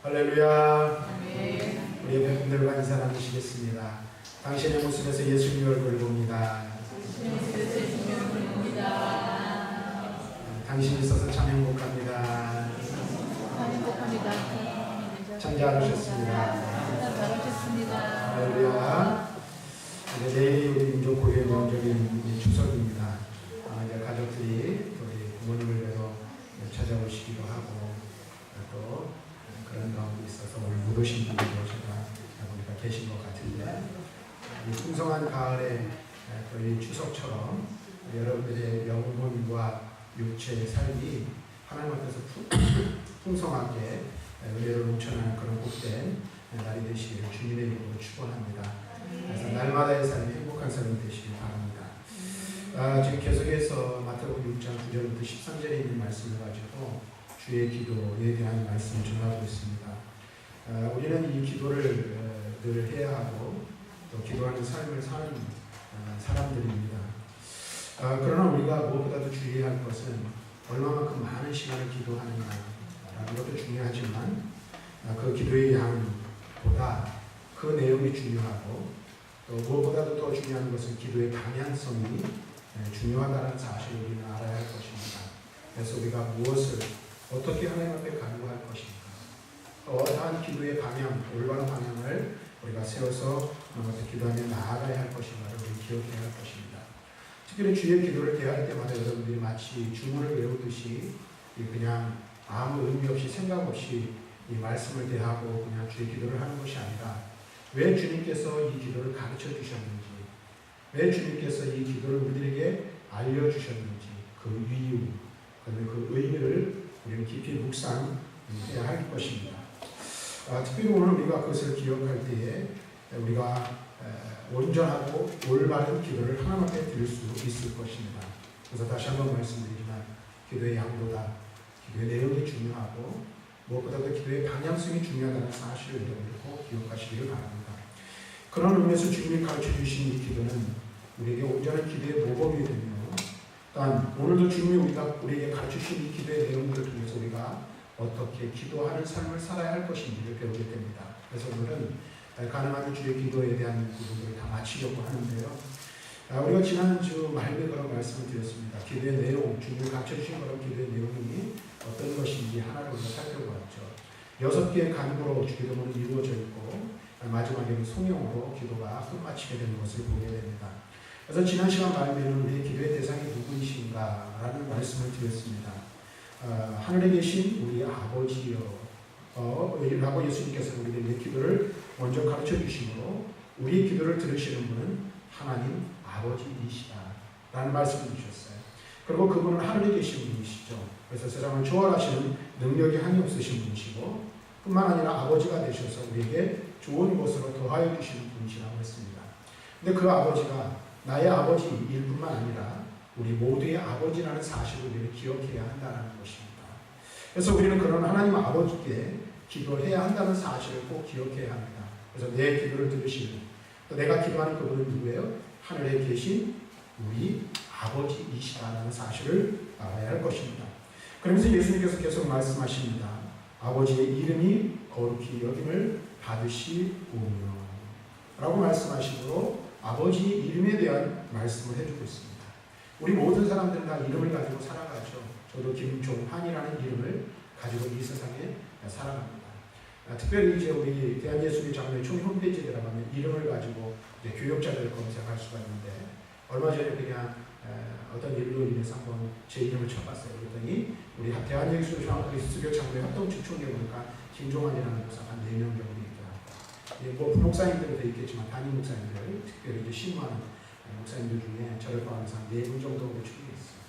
할렐루야. 아멘. 우리 여러분들과 인사 나누시겠습니다. 당신의 모습에서 예수님의 얼굴을 봅니다. 당신이 있어서 참 행복합니다. 참 잘하셨습니다. 잘하셨습니다. 할렐루야. 내일이 우리 민족 고유의 명절인 추석입니다. 이제 가족들이 우리 부모님을 뵈러 찾아오시기도 하고 또 그런 가운데 있어서 오늘 못 오신 분들도 제가 보니까 계신 것 같은데, 이 풍성한 가을에 또 이 추석처럼 여러분들의 영혼과 육체의 삶이 하나님 앞에서 풍성하게 은혜로 넘쳐나는 그런 복된 날이 되시기를 주님의 이름으로 축원합니다. 그래서 날마다의 삶이 행복한 삶이 되시길 바랍니다. 지금 계속해서 마태복음 6장 9절부터 13절에 있는 말씀을 가지고 주의 기도에 대한 말씀을 전하고 있습니다. 우리는 이 기도를 늘 해야 하고 또 기도하는 삶을 사는 사람들입니다. 그러나 우리가 무엇보다도 주의할 것은 얼마만큼 많은 시간을 기도하느냐라는 것도 중요하지만 그 기도의 양보다 그 내용이 중요하고 또 무엇보다도 더 중요한 것은 기도의 방향성이 중요하다는 사실을 우리는 알아야 할 것입니다. 그래서 우리가 무엇을 어떻게 하나님 앞에 간구할 것인가, 어떠한 기도의 방향, 올바른 방향을 우리가 세워서 하나님 앞에 기도하며 나아가야 할 것인가를 우리 기억해야 할 것입니다. 특별히 주의 기도를 대할 때마다 여러분들이 마치 주문을 외우듯이 그냥 아무 의미 없이 생각 없이 이 말씀을 대하고 그냥 주의 기도를 하는 것이 아니라 왜 주님께서 이 기도를 가르쳐 주셨는지, 왜 주님께서 이 기도를 우리들에게 알려주셨는지 그 이유, 그 의미를 우리는 깊이 묵상해야 할 것입니다. 특별히 오늘 우리가 그것을 기억할 때에 우리가 온전하고 올바른 기도를 하나님 앞에 드릴 수 있을 것입니다. 그래서 다시 한번 말씀드리지만 기도의 양보다 기도의 내용이 중요하고 무엇보다도 기도의 방향성이 중요하다는 사실을 여러분들 꼭 기억하시기를 바랍니다. 그런 의미에서 주님이 가르쳐 주신 이 기도는 우리에게 온전한 기도의 모범이 되며, 또한 오늘도 주님이 우리에게 가르쳐 주신 이 기도의 내용들을 통해서 우리가 어떻게 기도하는 삶을 살아야 할 것인지를 배우게 됩니다. 그래서 오늘은 가능하면 주의 기도에 대한 부분들을 다 마치려고 하는데요. 우리가 지난주 말미에 그런 말씀을 드렸습니다. 기도의 내용, 주님이 가르쳐 주신 그런 기도의 내용이 어떤 것인지 하나를 우리가 살펴보았죠. 6개의 간구로 기도문은 이루어져 있고 마지막에는 송영으로 기도가 끝마치게 되는 것을 보게 됩니다. 그래서 지난 시간 말미에는 우리의 기도의 대상이 누구이신가 라는 말씀을 드렸습니다. 하늘에 계신 우리 아버지여 라고 예수님께서 우리의 기도를 먼저 가르쳐 주시므로 우리의 기도를 들으시는 분은 하나님 아버지이시다 라는 말씀을 주셨어요. 그리고 그분은 하늘에 계신 분이시죠. 그래서 세상을 초월하시는 능력이 한이 없으신 분이시고 뿐만 아니라 아버지가 되셔서 우리에게 좋은 것으로 더하여 주시는 분이시라고 했습니다. 근데 그 아버지가 나의 아버지일 뿐만 아니라 우리 모두의 아버지라는 사실을 우리는 기억해야 한다는 것입니다. 그래서 우리는 그런 하나님 아버지께 기도해야 한다는 사실을 꼭 기억해야 합니다. 그래서 내 기도를 들으시는, 또 내가 기도하는 그분은 누구예요? 하늘에 계신 우리 아버지이시다는 사실을 알아야 할 것입니다. 그러면서 예수님께서 계속 말씀하십니다. 아버지의 이름이 거룩히 여김을 받으시오며 라고 말씀하시므로 아버지의 이름에 대한 말씀을 해주고 있습니다. 우리 모든 사람들은 다 이름을 가지고 살아가죠. 저도 김종환이라는 이름을 가지고 이 세상에 살아갑니다. 특별히 이제 우리 대한예수교 장로회 총 홈페이지에 들어가면 이름을 가지고 이제 교역자들을 검색할 수가 있는데, 얼마 전에 그냥 어떤 일로 인해서 한번 제 이름을 쳐봤어요. 그랬더니 우리 대한예수교 장로회 활동측 총회 보니까 김종환이라는 목사가 한 4명 정도 있더라고요. 뭐 부목사님들도 있겠지만 담임 목사님들, 특별히 이제 신무하는 목사님들 중에 저를 포함해서 한 4분 정도 축이 있어요.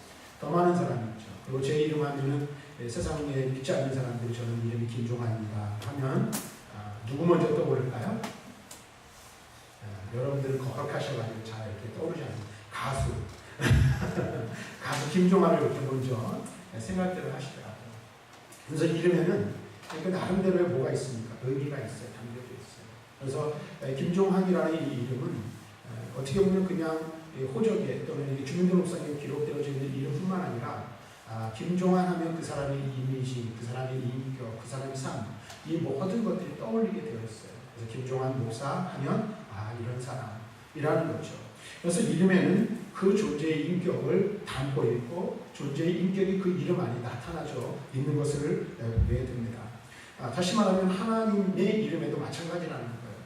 더 많은 사람이 있죠. 그리고 제 이름 하면은 세상에 믿지 않는 사람들이 저는 이름이 김종환입니다 하면 누구 먼저 떠오를까요? 여러분들은 거룩하셔가지고 잘 이렇게 떠오르지 않는 가수 가수 김종환을 이렇게 먼저 생각들을 하시더라고요. 그래서 이름에는 나름대로의 뭐가 있습니까? 의미가 있어요. 담겨져 있어요. 그래서 김종환이라는 이 이름은 어떻게 보면 그냥 호적에 또는 주민등록상에 기록되어져 있는 이름뿐만 아니라 김종환 하면 그 사람의 이미지, 그 사람의 인격, 그 사람의 삶, 이 모든 것들이 떠올리게 되어 있어요. 그래서 김종환 목사 하면 이런 사람이라는 거죠. 그래서 이름에는 그 존재의 인격을 담고 있고 존재의 인격이 그 이름 안에 나타나져 있는 것을 보게 됩니다. 다시 말하면 하나님의 이름에도 마찬가지라는 거예요.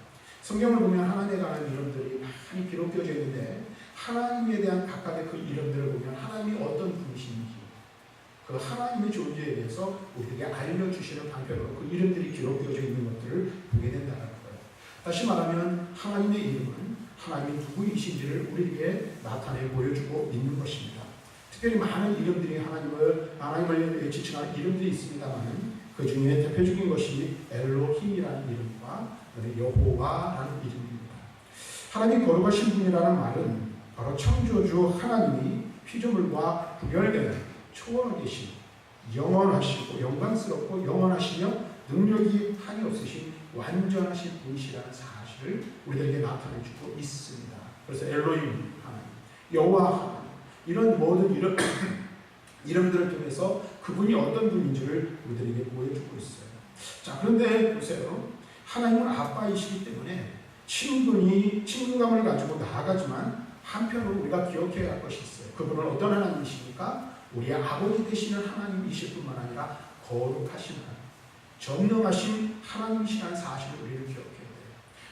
성경을 보면 하나님에 관한 이름들이 많이 기록되어져 있는데 하나님에 대한 각각의 그 이름들을 보면 하나님이 어떤 분이신지 그 하나님의 존재에 대해서 우리에게 알려주시는 방편으로 그 이름들이 기록되어져 있는 것들을 보게 된다는 거예요. 다시 말하면 하나님의 이름은 하나님이 누구이신지를 우리에게 나타내 보여주고 있는 것입니다. 특별히 많은 이름들이 하나님을 지칭하는 이름들이 있습니다만 그 중에 대표적인 것이 엘로힘이라는 이름과 여호와라는 이름입니다. 하나님이 거룩하신 분이라는 말은 바로 창조주 하나님이 피조물과 구별되는 초월하신 영원하시고 영광스럽고 영원하시며 능력이 한이 없으신 완전하신 분이시라는 사실을 우리들에게 나타내주고 있습니다. 그래서 엘로힘 하나님, 여호와 하나님 이런 모든 이름들을 통해서 그분이 어떤 분인지를 우리들에게 보여주고 있어요. 자, 그런데 보세요. 하나님은 아빠이시기 때문에 친근감을 가지고 나아가지만 한편으로 우리가 기억해야 할 것이 있어요. 그분은 어떤 하나님이십니까? 우리의 아버지 되시는 하나님이실 뿐만 아니라 거룩하신 하나님, 전능하신 하나님이시라는 사실을 우리는 기억해야 돼요.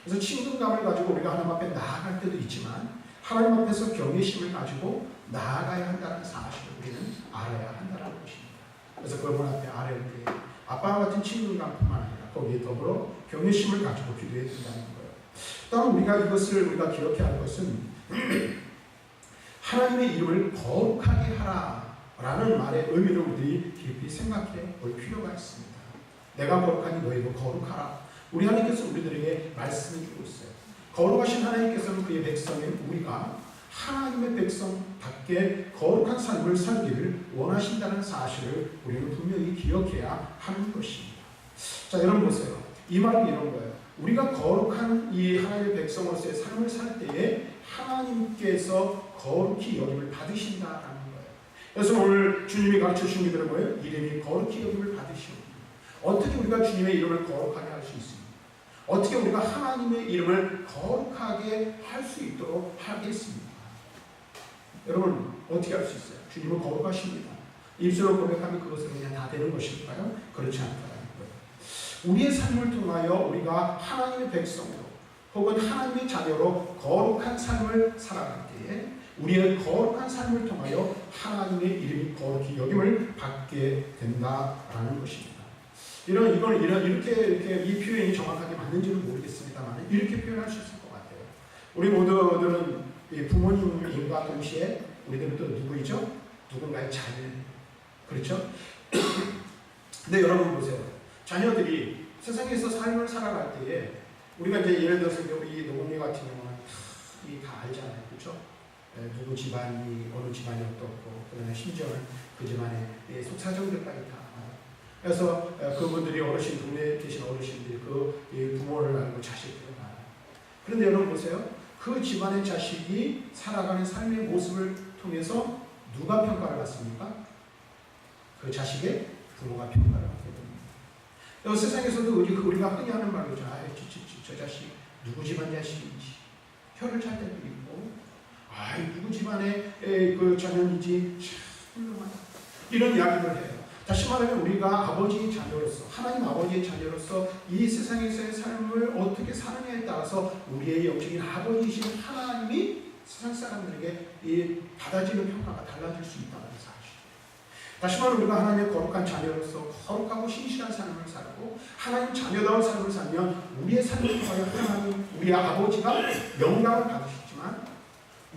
그래서 친근감을 가지고 우리가 하나님 앞에 나아갈 때도 있지만 하나님 앞에서 경외심을 가지고 나아가야 한다는 사실을 우리는 알아야 한다는 것입니다. 그래서 그분 앞에 아뢰는 게 아빠와 같은 친근감뿐만 아니라 거기에 더불어 경외심을 가지고 기도해야 된다는 거예요. 또한 우리가 기억해야 할 것은 하나님의 이름을 거룩하게 하라라는 말의 의미를 우리들이 깊이 생각해 볼 필요가 있습니다. 내가 거룩하니 너희도 거룩하라. 우리 하나님께서 우리들에게 말씀해 주고 있어요. 거룩하신 하나님께서는 그의 백성인 우리가 하나님의 백성답게 거룩한 삶을 살기를 원하신다는 사실을 우리는 분명히 기억해야 하는 것입니다. 자, 여러분 보세요. 이 말은 이런 거예요. 우리가 거룩한 이 하나님의 백성으로서의 삶을 살 때에 하나님께서 거룩히 여김을 받으신다라는 거예요. 그래서 오늘 주님이 가르쳐 주신 게 뭐예요? 이름이 거룩히 여김을 받으시옵니다. 어떻게 우리가 주님의 이름을 거룩하게 할 수 있습니까? 어떻게 우리가 하나님의 이름을 거룩하게 할 수 있도록 하겠습니까? 여러분 어떻게 할 수 있어요? 주님은 거룩하십니다. 입술로 고백하면 그것은 그냥 다 되는 것일까요? 그렇지 않다는 거예요. 우리의 삶을 통하여 우리가 하나님의 백성으로 혹은 하나님의 자녀로 거룩한 삶을 살아갈 때에 우리의 거룩한 삶을 통하여 하나님의 이름이 거룩히 여김을 받게 된다라는 것입니다. 이렇게 이 표현이 정확하게 맞는지는 모르겠습니다만 이렇게 표현할 수 있을 것 같아요. 우리 모두들은 부모님과 동시에 우리들은 또 누구이죠? 누군가의 자녀. 그렇죠? 근데 여러분 보세요. 자녀들이 세상에서 삶을 살아갈 때에 우리가 이제 예를 들어서 우리 노동리 같은 경우는 다 알잖아요. 그렇죠? 누구 집안이 어느 집안이 어떻고 그다음에 심지어는 그 집안의 속사정들까지 다 알아요. 그래서 그분들이 동네에 계신 어르신들이 그 부모를 알고 자식들을 알아요. 그런데 여러분 보세요. 그 집안의 자식이 살아가는 삶의 모습을 통해서 누가 평가를 받습니까? 그 자식의 부모가 평가를 받게 됩니다. 세상에서도 우리가 흔히 하는 말로 저 자식 누구 집안 자식인지 혀를 찰 때도 있고 누구 집안의 그 자녀인지 참 훌륭하다 이런 이야기를 해요. 다시 말하면 우리가 아버지의 자녀로서 하나님 아버지의 자녀로서 이 세상에서의 삶을 어떻게 사느냐에 따라서 우리의 영적인 아버지이신 하나님이 세상 사람들에게 받아지는 평가가 달라질 수 있다는 사실. 다시 말하면 우리가 하나님의 거룩한 자녀로서 거룩하고 신실한 삶을 살고 하나님 자녀다운 삶을 살면 우리의 삶을 통하여 하나님 우리의 아버지가 영광을 받으시지만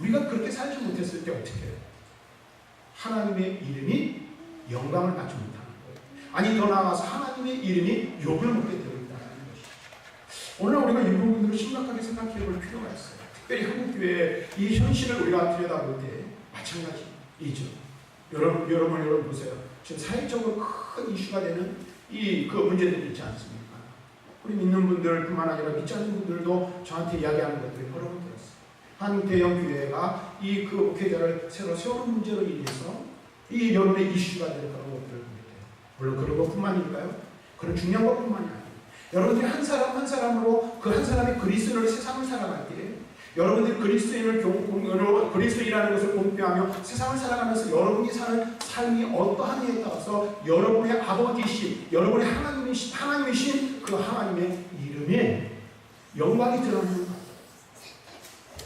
우리가 그렇게 살지 못했을 때 어떻게 해요? 하나님의 이름이 영광을 받지 못하는 거예요. 아니 더 나아가서 하나님의 이름이 욕을 먹게 되어 있다는 것이죠. 오늘 우리가 이 부분들을 심각하게 생각해 볼 필요가 있어요. 특별히 한국교회의 이 현실을 우리가 들여다볼 때 마찬가지이죠. 여러분 보세요. 지금 사회적으로 큰 이슈가 되는 그 문제들이 있지 않습니까? 우리 믿는 분들뿐만 아니라 믿지 않는 분들도 저한테 이야기하는 것들이 여러 번 들었어요. 한 대형 교회가 그 목회자를 새로 세우는 문제로 인해서 이 여론의 이슈가 되는 그런 것들을 보게 돼요. 물론 그런 것뿐만일까요? 그런 중요한 것뿐만이 아니에요. 여러분들이 한 사람 한 사람으로 그 한 사람이 그리스도인으로 세상을 살아갈 때 여러분들이 그리스도인이라는 것을 공표하며 세상을 살아가면서 여러분이 사는 삶이 어떠하냐에 따라서 여러분의 아버지이신 여러분의 하나님이신 그 하나님의 이름에 영광이 드러나는 것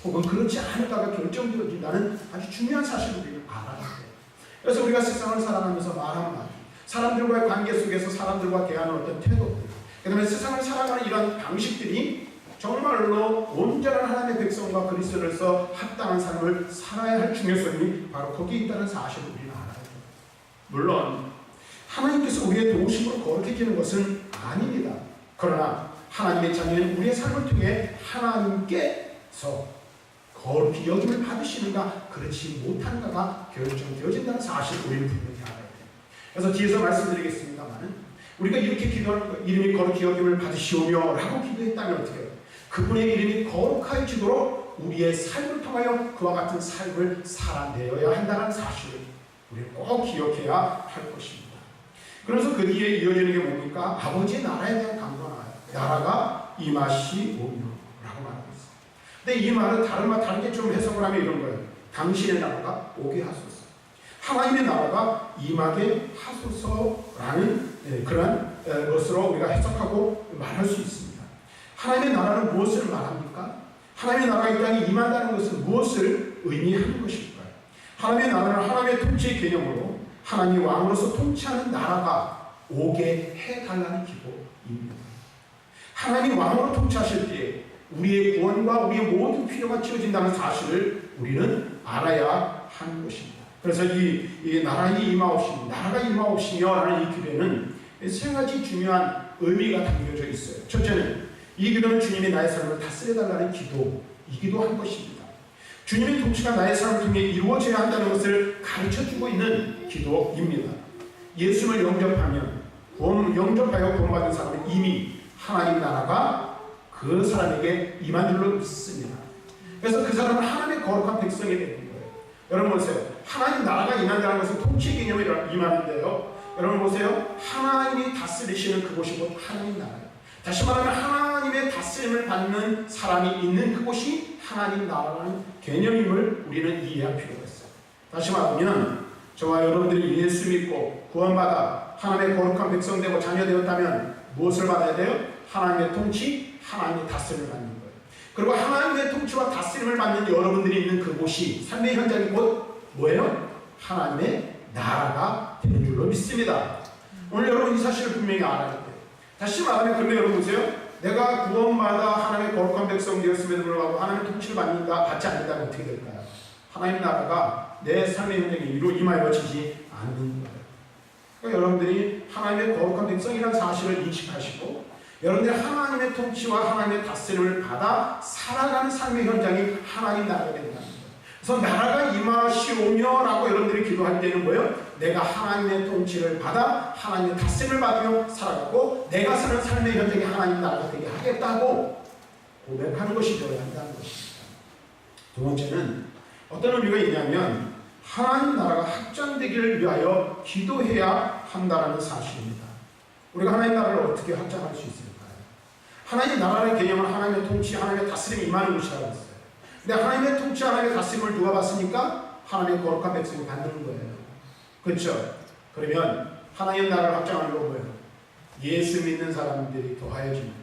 혹은 그렇지 않을까가 결정되어진다는 아주 중요한 사실을 우리는 알아야 돼요. 그래서 우리가 세상을 살아가면서 말 한마디 사람들과의 관계 속에서 사람들과 대하는 어떤 태도들 그 다음에 세상을 살아가는 이런 방식들이 정말로 온전한 하나님의 백성과 그리스도로서 합당한 삶을 살아야 할 중요성이 바로 거기에 있다는 사실을 우리는 알아야 돼요. 물론 하나님께서 우리의 도우심으로 거룩해지는 것은 아닙니다. 그러나 하나님의 자녀인 우리의 삶을 통해 하나님께서 거룩히 여김을 받으시는가 그렇지 못한가가 결정되어진다는 사실을 우리는 분명히 알아야 돼요. 그래서 뒤에서 말씀드리겠습니다만 우리가 이렇게 기도하는 거예요. 이름이 거룩히 여김을 받으시오며 라고 기도했다면 어떻게 해요? 그분의 이름이 거룩해지도록 우리의 삶을 통하여 그와 같은 삶을 살아내어야 한다는 사실을 우리는 꼭 기억해야 할 것입니다. 그래서 그 뒤에 이어지는 게 뭡니까? 아버지의 나라에 대한 강조가 나와요. 나라가 임하시오며 라고 말하고 있어요. 근데 이 말은 다르게 좀 해석을 하면 이런 거예요. 당신의 나라가 오게 하소서. 하나님의 나라가 임하게 하소서라는 그런 것으로 우리가 해석하고 말할 수 있습니다. 하나님의 나라는 무엇을 말합니까? 하나님의 나라가 이 땅에 임한다는 것은 무엇을 의미하는 것일까요? 하나님의 나라는 하나님의 통치의 개념으로 하나님이 왕으로서 통치하는 나라가 오게 해달라는 기도입니다. 하나님이 왕으로 통치하실 때 우리의 구원과 우리의 모든 필요가 채워진다는 사실을 우리는 알아야 하는 것입니다. 그래서 이 나라가 임하옵시며라는 이 기도에는 세 가지 중요한 의미가 담겨져 있어요. 첫째는 이 기도는 주님이 나의 삶을 다스려달라는 기도이기도 한 것입니다. 주님의 통치가 나의 삶을 통해 이루어져야 한다는 것을 가르쳐주고 있는 기도입니다. 예수를 영접하여 구원받은 사람은 이미 하나님 나라가 그 사람에게 임한 줄로 믿습니다. 그래서 그 사람은 하나님의 거룩한 백성이 되는 거예요. 여러분 보세요. 하나님 나라가 임한다는 것은 통치 개념이 임하는데요. 여러분 보세요. 하나님이 다스리시는 그곳이 곧 하나님 나라예요. 다시 말하면 하나님의 다스림을 받는 사람이 있는 그곳이 하나님 나라라는 개념임을 우리는 이해할 필요가 있어요. 다시 말하면 저와 여러분들이 예수 믿고 구원받아 하나님의 거룩한 백성 되고 자녀 되었다면 무엇을 받아야 돼요? 하나님의 통치, 하나님의 다스림을 받는 거예요. 그리고 하나님의 통치와 다스림을 받는 여러분들이 있는 그곳이 삶의 현장이 곧 뭐예요? 하나님의 나라가 되는 줄로 믿습니다. 오늘 여러분 이 사실을 분명히 알아야 돼요. 다시 말하면 그런데 여러분 보세요. 내가 구원받아 하나님의 거룩한 백성 되었음에도 불구하고 하나님의 통치를 받지 않는다면 어떻게 될까요? 하나님 나라가 내 삶의 현장에 임하여지지 않는 거예요. 그러니까 여러분들이 하나님의 거룩한 백성이라는 사실을 인식하시고 여러분들이 하나님의 통치와 하나님의 다스림을 받아 살아가는 삶의 현장이 하나님 나라가 된다는 거예요. 그래서 나라가 임하시오며 라고 여러분들이 기도할 때는 뭐예요? 내가 하나님의 통치를 받아 하나님의 다스림을 받으며 살아가고 내가 사는 삶의 현장이 하나님 나라가 되게 하겠다고 고백하는 것이 되어야 한다는 것입니다. 두 번째는 어떤 의미가 있냐면 하나님 나라가 확장되기를 위하여 기도해야 한다는 사실입니다. 우리가 하나님 나라를 어떻게 확장할 수 있을까요? 하나님 나라의 개념은 하나님의 통치, 하나님의 다스림이 임하는 것이라고 했어요. 근데 하나님의 통치, 하나님의 다스림을 누가 받습니까? 하나님의 거룩한 백성이 받는 거예요. 그렇죠? 그러면 하나님 나라를 확장하는 건 뭐예요? 예수 믿는 사람들이 더하여지는 거예요.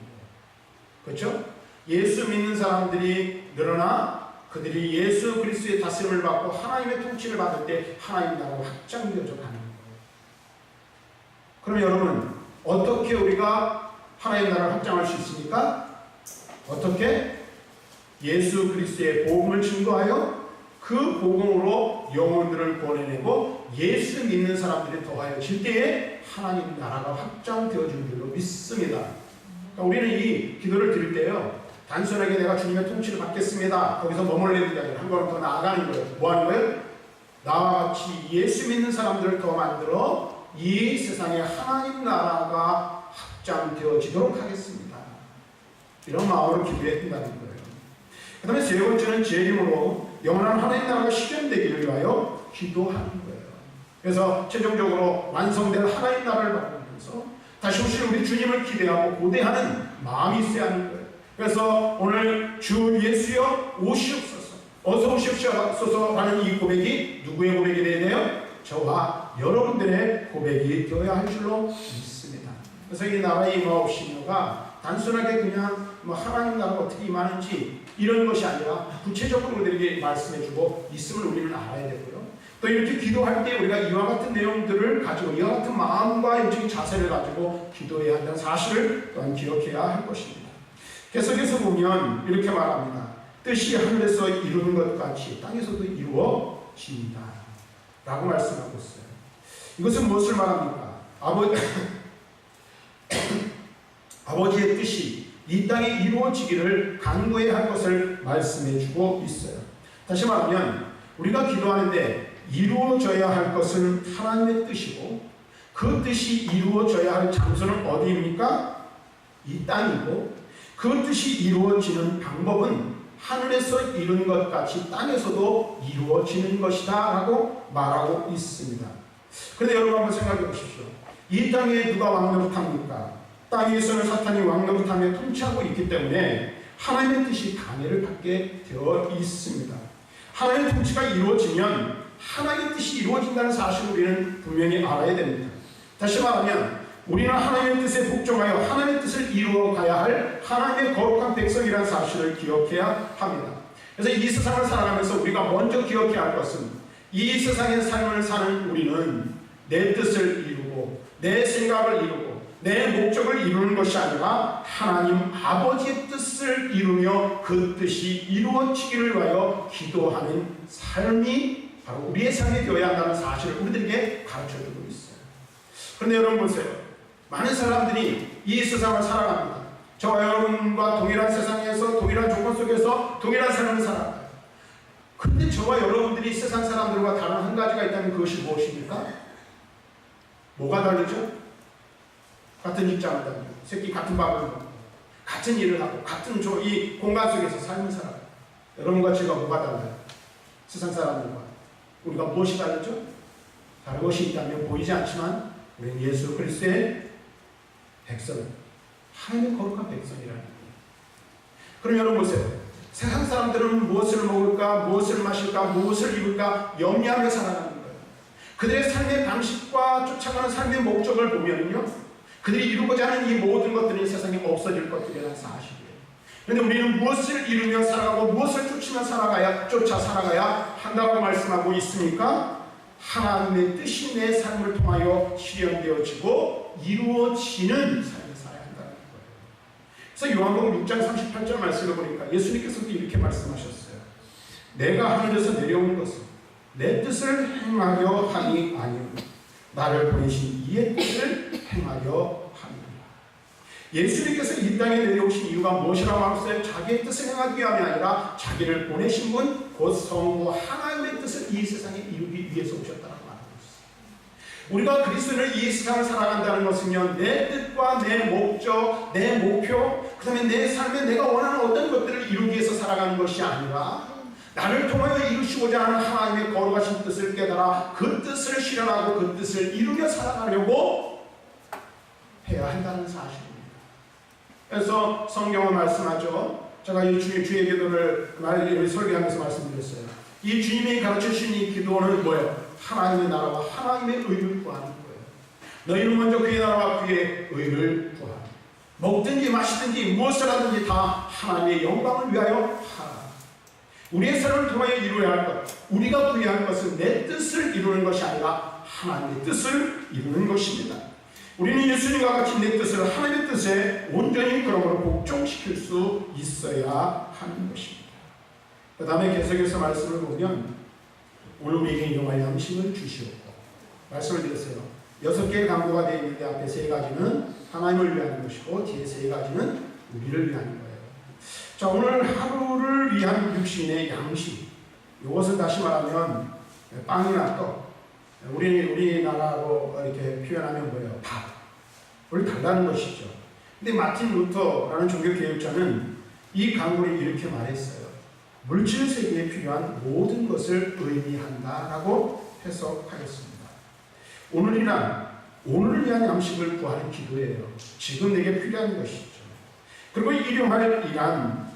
그렇죠? 예수 믿는 사람들이 늘어나 그들이 예수 그리스도의 다스림을 받고 하나님의 통치를 받을 때 하나님 나라가 확장되어져 가는 거예요. 그럼 여러분 어떻게 우리가 하나님 나라를 확장할 수 있습니까? 어떻게? 예수 그리스도의 복음을 증거하여 그 복음으로 영혼들을 구원해내고 예수 믿는 사람들이 더하여질 때에 하나님 나라가 확장되어진 줄로 믿습니다. 그러니까 우리는 이 기도를 드릴 때요 단순하게 내가 주님의 통치를 받겠습니다 거기서 머물러야 게 아니라 한 걸음 더 나아가는 거예요. 뭐 하는 거예요? 나와 같이 예수 믿는 사람들을 더 만들어 이 세상에 하나님 나라가 확장되어지도록 하겠습니다. 이런 마음으로 기도해야 된다는 거예요. 그 다음에 세 번째는 제 힘으로 영원한 하나님 나라가 실현되기를 위하여 기도하는 거예요. 그래서 최종적으로 완성된 하나님 나라를 바라보면서 다시 오실 우리 주님을 기대하고 고대하는 마음이 있어야 하는 거예요. 그래서 오늘 주 예수여 오시옵소서, 어서 오시옵소서라는 이 고백이 누구의 고백이 되어야 돼요? 저와 여러분들의 고백이 되어야 할 줄로 믿습니다. 그래서 이 나라의 임하옵시며가 단순하게 그냥 하나님 나라가 어떻게 임하는지 이런 것이 아니라 구체적으로 우리에게 말씀해주고 있음을 우리는 알아야 되고요. 또 이렇게 기도할 때 우리가 이와 같은 내용들을 가지고 이와 같은 마음과 영적인 자세를 가지고 기도해야 한다는 사실을 또한 기억해야 할 것입니다. 계속해서 보면 이렇게 말합니다. 뜻이 하늘에서 이루는 것 같이 땅에서도 이루어집니다 라고 말씀하고 있어요. 이것은 무엇을 말합니까? 아버지의 뜻이 이 땅에 이루어지기를 간구해야 할 것을 말씀해주고 있어요. 다시 말하면 우리가 기도하는데 이루어져야 할 것은 하나님의 뜻이고 그 뜻이 이루어져야 할 장소는 어디입니까? 이 땅이고 그 뜻이 이루어지는 방법은 하늘에서 이룬 것 같이 땅에서도 이루어지는 것이다 라고 말하고 있습니다. 그런데 여러분 한번 생각해 보십시오. 이 땅에 누가 왕노릇합니까? 땅에서는 사탄이 왕노릇하며 통치하고 있기 때문에 하나님의 뜻이 방해를 받게 되어 있습니다. 하나님의 통치가 이루어지면 하나님의 뜻이 이루어진다는 사실을 우리는 분명히 알아야 됩니다. 다시 말하면 우리는 하나님의 뜻에 복종하여 하나님의 뜻을 이루어 가야 할 하나님의 거룩한 백성이라는 사실을 기억해야 합니다. 그래서 이 세상을 살아가면서 우리가 먼저 기억해야 할 것은 이 세상의 삶을 사는 우리는 내 뜻을 이루고 내 생각을 이루고 내 목적을 이루는 것이 아니라 하나님 아버지의 뜻을 이루며 그 뜻이 이루어지기를 위하여 기도하는 삶이 바로 우리의 삶이 되어야 한다는 사실을 우리들에게 가르쳐주고 있어요. 그런데 여러분 보세요. 많은 사람들이 이 세상을 살아갑니다. 저와 여러분과 동일한 세상에서 동일한 조건 속에서 동일한 삶을 살아가요. 그런데 저와 여러분들이 세상 사람들과 다른 한 가지가 있다면 그것이 무엇입니까? 뭐가 다르죠? 같은 직장을 다니고 새끼 같은 밥을 먹고 같은 일을 하고 같은 이 공간 속에서 삶을 살아요. 여러분과 제가 뭐가 달라요? 세상 사람들과 우리가 무엇이 다르죠? 다른 것이 있다면 보이지 않지만 우리는 예수 그리스도의 백성, 하나님의 거룩한 백성이라는 거예요. 그럼 여러분 보세요. 세상 사람들은 무엇을 먹을까, 무엇을 마실까, 무엇을 입을까 염려하며 살아가는 거예요. 그들의 삶의 방식과 쫓아가는 삶의 목적을 보면요, 그들이 이루고자 하는 이 모든 것들이 세상에 없어질 것들이라는 사실이에요. 그런데 우리는 무엇을 이루며 살아가고 무엇을 쫓아 살아가야 한다고 말씀하고 있습니까? 하나님의 뜻이 내 삶을 통하여 실현되어지고 이루어지는 삶을 살아야 한다는 거예요. 그래서 요한복음 6장 38절 말씀을 보니까 예수님께서도 이렇게 말씀하셨어요. 내가 하늘에서 내려온 것은 내 뜻을 행하려 함이 아니오 나를 보내신 이의 뜻을 행하려 함이라. 예수님께서 이 땅에 내려오신 이유가 무엇이라고 하셨어요? 자기의 뜻을 행하기 위함이 아니라 자기를 보내신 분 곧 성부 하나님의 뜻을 이 세상에 이루기 위해서 오셨다고 말하고 있어요. 우리가 그리스도를 이 세상을 살아간다는 것은요, 내 뜻과 내 목적, 내 목표, 그 다음에 내 삶에 내가 원하는 어떤 것들을 이루기 위해서 살아가는 것이 아니라 나를 통하여 이루시고자 하는 하나님의 거룩하신 뜻을 깨달아 그 뜻을 실현하고 그 뜻을 이루며 살아가려고 해야 한다는 사실입니다. 그래서 성경은 말씀하죠. 제가 이 주의 기도를 설교하면서 말씀드렸어요. 이 주님이 가르쳐주신 이 기도는 뭐예요? 하나님의 나라와 하나님의 의를 구하는 거예요. 너희는 먼저 그의 나라와 그의 의를 구하라. 먹든지 마시든지 무엇을 하든지 다 하나님의 영광을 위하여 하라. 우리의 삶을 통하여 이루어야 할 것, 우리가 구해야 할 것은 내 뜻을 이루는 것이 아니라 하나님의 뜻을 이루는 것입니다. 우리는 예수님과 같이 내 뜻을 하나님의 뜻에 온전히 그러므로 복종시킬 수 있어야 하는 것입니다. 그 다음에 계속해서 말씀을 보면 오늘 우리에게 용할 양식을 주시옵고 말씀을 드렸어요. 6개의 강구가 되어 있는데 앞에 3가지는 하나님을 위한 것이고 뒤에 3가지는 우리를 위한 거예요. 자, 오늘 하루를 위한 육신의 양식, 이것을 다시 말하면 빵이나 떡, 우리나라로 이렇게 표현하면 뭐예요? 밥을 달라는 것이죠. 근데 마틴 루터라는 종교개혁자는 이 강구를 이렇게 말했어요. 물질 세계에 필요한 모든 것을 의미한다라고 해석하였습니다. 오늘이란 오늘을 위한 양식을 구하는 기도예요. 지금 내게 필요한 것이죠. 그리고 일용할 이란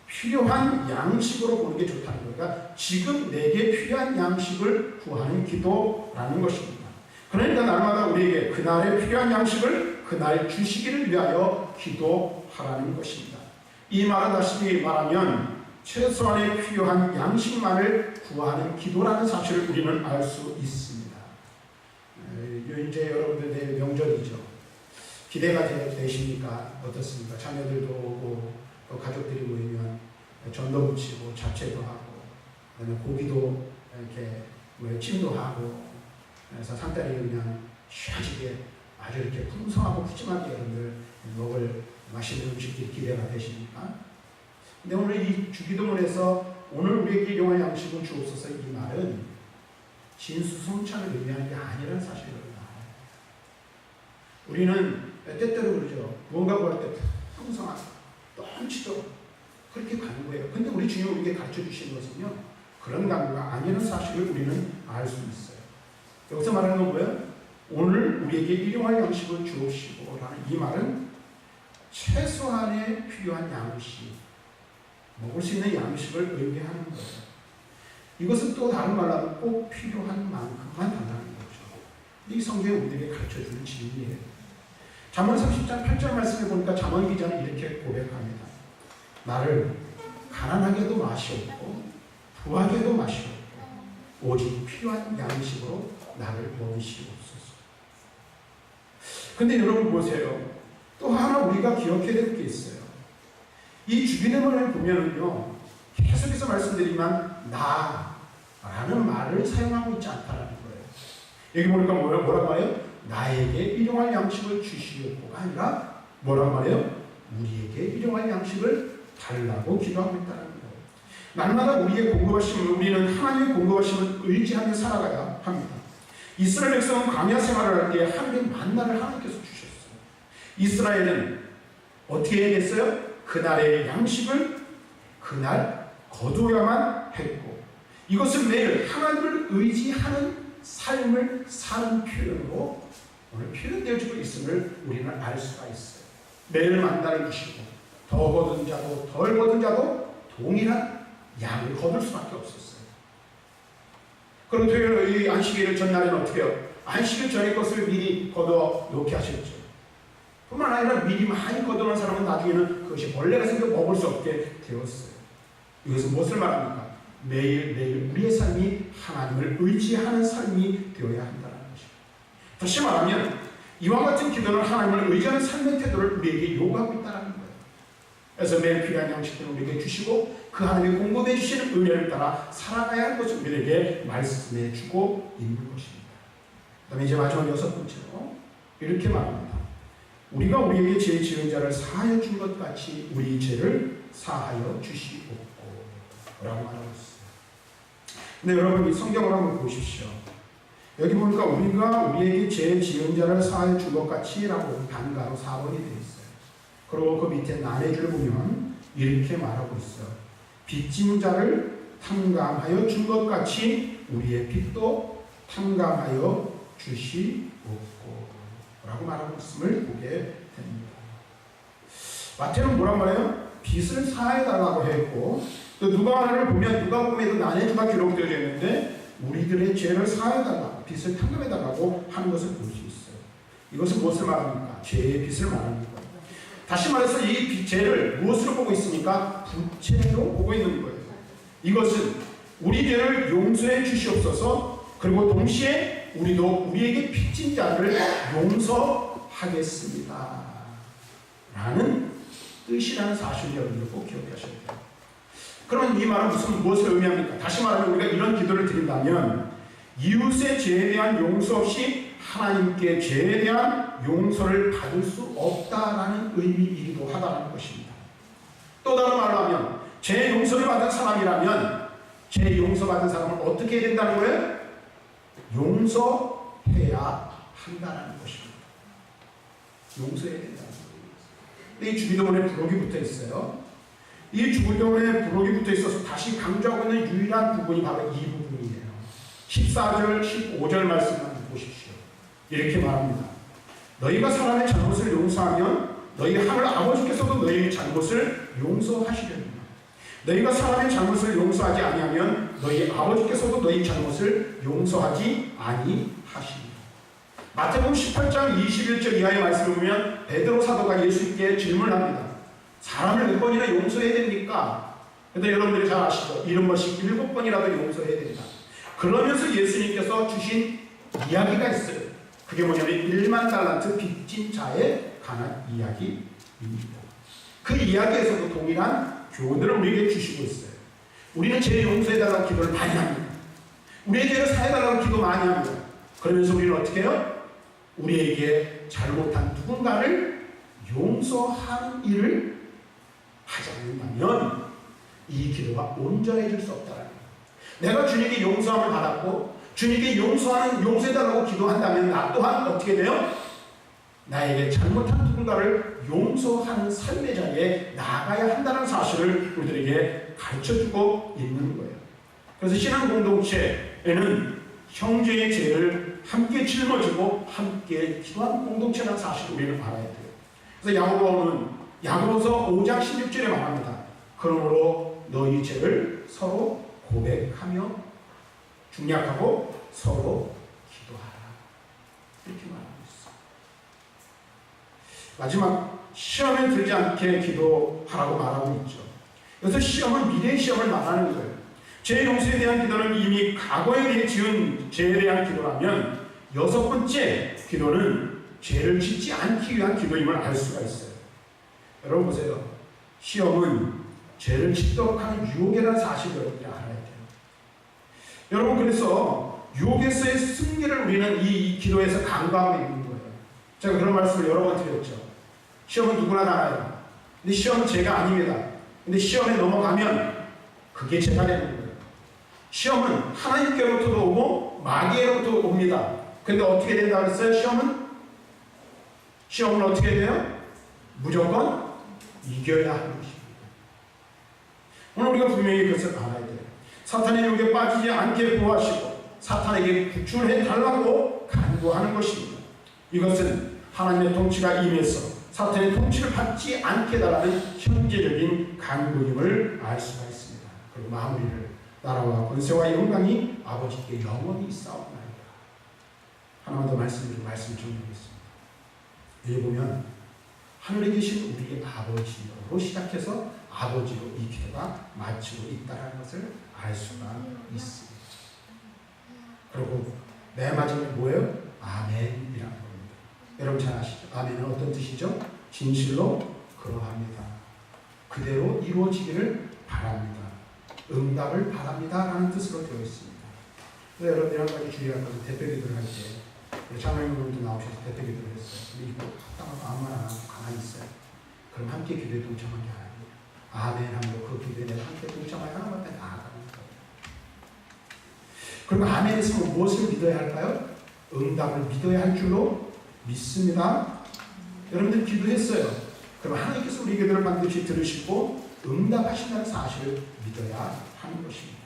필요한 양식으로 보는 게 좋다는 거니까 지금 내게 필요한 양식을 구하는 기도라는 것입니다. 그러니까 날마다 우리에게 그날에 필요한 양식을 그날 주시기를 위하여 기도하라는 것입니다. 이 말은 다시 말하면 최소한의 필요한 양식만을 구하는 기도라는 사실을 우리는 알 수 있습니다. 이제 여러분들 내일 명절이죠. 기대가 되십니까? 어떻습니까? 자녀들도 오고 또 가족들이 모이면 전도 붙이고 잡채도 하고 그다음에 고기도 이렇게 찜도 하고 그래서 상다리 그냥 쉬어지게 아주 이렇게 풍성하고 푸짐하게 여러분들 먹을 맛있는 음식들이 기대가 되십니까? 근데 오늘 이 주기도문에서 오늘 우리에게 일용할 양식을 주옵소서 이 말은 진수성찬을 의미하는 게 아니라는 사실입니다. 우리는 때때로 그러죠. 무언가 구할 때 풍성하게 넘치도록 그렇게 가는 거예요. 근데 우리 주님 우리에게 가르쳐 주시는 것은요, 그런 강구가 아니라는 사실을 우리는 알 수 있어요. 여기서 말하는 건 뭐예요? 오늘 우리에게 일용할 양식을 주옵시고 라는 이 말은 최소한의 필요한 양식, 먹을 수 있는 양식을 의미하는 거예요. 이것은 또 다른 말로 하면 꼭 필요한 만큼만 달라는 거죠. 이 성경이 우리에게 가르쳐주는 진리예요. 잠언 30장 8절 말씀에 보니까 잠언 기자는 이렇게 고백합니다. 나를 가난하게도 맛이 없고 부하게도 맛이 없고 오직 필요한 양식으로 나를 먹이시옵소서. 근데 여러분 보세요. 또 하나 우리가 기억해야 될 게 있어요. 이 주기도문을 보면은요, 계속해서 말씀드리지만 나라는 말을 사용하고 있지 않다라는 거예요. 여기 보니까 뭐라고 해요? 나에게 일용할 양식을 주시옵고가 아니라 뭐라고 말해요? 우리에게 일용할 양식을 달라고 기도하고 있다는 거예요. 날마다 우리의 공급하심을 우리는 하나님의 공급하심을 의지하며 살아가야 합니다. 이스라엘 백성은 광야 생활을 할 때 하늘의 만나를 하나님께서 주셨어요. 이스라엘은 어떻게 해야겠어요? 그날의 양식을 그날 거두어야만 했고, 이것은 매일 하나님을 의지하는 삶을 사는 표현으로 오늘 표현되어지고 있음을 우리는 알 수가 있어요. 매일 만나를 주시고 더 거둔 자도 덜 거둔 자도 동일한 양을 거둘 수밖에 없었어요. 그럼 토요일 안식일 전날에는 어떻게 해요? 안식일 전에 것을 미리 거둬 놓게 하셨죠. 뿐만 아니라 미리 많이 거둬놓은 사람은 나중에는 그것이 벌레가 생겨 먹을 수 없게 되었어요. 이것은 무엇을 말합니까? 매일매일 우리의 삶이 하나님을 의지하는 삶이 되어야 한다는 것입니다. 다시 말하면 이와 같은 기도는 하나님을 의지하는 삶의 태도를 우리에게 요구하고 있다는 거예요. 그래서 매일 필요한 양식들을 우리에게 주시고 그 하나님이 공급해 주시는 은혜를 따라 살아가야 할 것을 우리에게 말씀해 주고 있는 것입니다. 그 다음에 이제 마지막 6번째로 이렇게 말합니다. 우리가 우리에게 죄 지은 자를 사하여 준 것 같이 우리 죄를 사하여 주시옵고 라고 말하고 있어요. 근데 여러분 이 성경을 한번 보십시오. 여기 보니까 우리가 우리에게 죄 지은 자를 사하여 준 것 같이 라고 단가로 4번이 되어 있어요. 그리고 그 밑에 나머지를 보면 이렇게 말하고 있어요. 빚진 자를 탕감하여 준 것 같이 우리의 빚도 탕감하여 주시옵고 라고 말하고 있음을 보게 됩니다. 마태는 뭐라고 말해요? 빚을 사해달라고 했고, 또 누가를 보면 누가복음에도 나뇌주가 기록되어 있는데 우리들의 죄를 사해달라고, 빚을 탕감해달라고 하는 것을 볼 수 있어요. 이것은 무엇을 말합니까? 죄의 빚을 말하는 거예요. 다시 말해서 이 죄를 무엇으로 보고 있습니까? 부채로 보고 있는 거예요. 이것은 우리 죄를 용서해 주시옵소서, 그리고 동시에 우리도 우리에게 빚진 자를 용서하겠습니다 라는 뜻이라는 사실을 여러분들 꼭 기억하셔야 돼요. 그러면 이 말은 무엇을 의미합니까? 다시 말하면 우리가 이런 기도를 드린다면 이웃의 죄에 대한 용서 없이 하나님께 죄에 대한 용서를 받을 수 없다라는 의미이기도 하다는 것입니다. 또 다른 말로 하면 죄 용서를 받은 사람이라면 죄 용서받은 사람은 어떻게 해야 된다는 거예요? 용서해야 한다는 것입니다. 용서해야 된다는 거예요. 이 주기도문에 부록이 붙어 있어요. 이 주기도문에 부록이 붙어 있어서 다시 강조하고 있는 유일한 부분이 바로 이 부분이에요. 14절, 15절 말씀만 보십시오. 이렇게 말합니다. 너희가 사람의 잘못을 용서하면 너희 하늘 아버지께서도 너희의 잘못을 용서하시려니와 너희가 사람의 잘못을 용서하지 아니하면 너희 아버지께서도 너희 잘못을 용서하지 아니하시리라. 마태복음 18장 21절 이하의 말씀을 보면 베드로 사도가 예수님께 질문합니다. 사람을 몇 번이나 용서해야 됩니까? 근데 여러분들이 잘 아시죠? 70번씩 7번이라도 용서해야 됩니다. 그러면서 예수님께서 주신 이야기가 있어요. 그게 뭐냐면 1만 달란트 빚진 자에 관한 이야기입니다. 그 이야기에서도 동일한 교훈을 우리에게 주시고 있어요. 우리는 죄 용서해달라고 기도를 많이 합니다. 우리의 죄를 사해달라고 기도 많이 합니다. 그러면서 우리는 어떻게 해요? 우리에게 잘못한 누군가를 용서하는 일을 하지 않는다면 이 기도가 온전해질 수 없다는 거예요. 내가 주님께 용서함을 받았고 주님께 용서해달라고 기도한다면 나 또한 어떻게 돼요? 나에게 잘못한 누군가를 용서하는 삶의 자리에 나아가야 한다는 사실을 우리들에게 가르쳐주고 있는 거예요. 그래서 신앙 공동체에는 형제의 죄를 함께 짊어지고 함께 기도하는 공동체라는 사실을 우리는 알아야 돼요. 그래서 야고보는 야고보서 5장 16절에 말합니다. 그러므로 너희 죄를 서로 고백하며 중약하고 서로 기도하라. 이렇게 말합니다. 마지막 시험에 들지 않게 기도하라고 말하고 있죠. 여기서 시험은 미래의 시험을 말하는 거예요. 죄 용서에 대한 기도는 이미 과거에 대해 지은 죄에 대한 기도라면 6번째 기도는 죄를 짓지 않기 위한 기도임을 알 수가 있어요. 여러분 보세요. 시험은 죄를 짓도록 하는 유혹이라는 사실을 여러분들이 알아야 돼요. 여러분 그래서 유혹에서의 승리를 우리는 이 기도에서 간과하고 있는 거예요. 제가 그런 말씀을 여러 번 드렸죠. 시험은 누구나 나가요. 근데 시험은 죄가 아닙니다. 근데 시험에 넘어가면 그게 죄가 되는 거예요. 시험은 하나님께로부터도 오고 마귀로부터 옵니다. 근데 어떻게 된다고 했어요? 시험은 어떻게 돼요? 무조건 이겨야 하는 것입니다. 오늘 우리가 분명히 그것을 알아야 돼요. 사탄의 유혹에 빠지지 않게 보호하시고 사탄에게 구출해 달라고 간구하는 것입니다. 이것은 하나님의 통치가 임해서 사탄의 통치를 받지 않게 달라는 현재적인 간구임을 알 수가 있습니다. 그리고 마무리를 나라와 권세와 영광이 아버지께 영원히 있사옵나이다. 하나만 더 말씀드리고 말씀 정리하겠습니다. 여기 보면 하늘에 계신 우리 아버지로 시작해서 아버지로 이 기도가 마치고 있다는 것을 알 수가 있습니다. 그리고 맨 마지막에 뭐예요? 아멘이라는 겁니다. 여러분 잘 아시죠? 아멘은 어떤 뜻이죠? 진실로 그러합니다. 그대로 이루어지기를 바랍니다. 응답을 바랍니다 라는 뜻으로 되어 있습니다. 그래서 여러분들 한 가지 주의할 것은 대표기도를 할 때 장로님들도 나오셔서 대표기도를 했어요. 근데 이거 하다가 아무나 안 하고 가만히 있어요. 그럼 함께 기도에 동참한 게 아니에요. 아멘 하면 그 기도에 내가 함께 동참하여 하나님께 나아가는 거예요. 그럼 아멘 했으면 무엇을 믿어야 할까요? 응답을 믿어야 할 줄로 믿습니다. 여러분들 기도했어요. 그럼 하나님께서 우리 기도를 반드시 들으시고 응답하신다는 사실을 믿어야 하는 것입니다.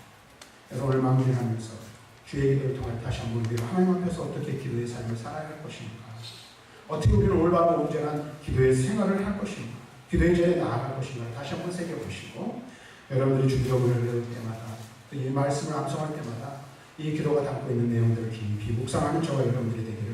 그래서 오늘 마무리하면서 주의 기도를 통해 다시 한번 우리가 하나님 앞에서 어떻게 기도의 삶을 살아야 할 것인가, 어떻게 우리는 올바르고 온전한 기도의 생활을 할 것인가, 기도의 자리에 나아갈 것인가 다시 한번 새겨보시고 여러분들이 주기도문을 배울 때마다 또 이 말씀을 암송할 때마다 이 기도가 담고 있는 내용들을 깊이 묵상하는 저와 여러분들이 되길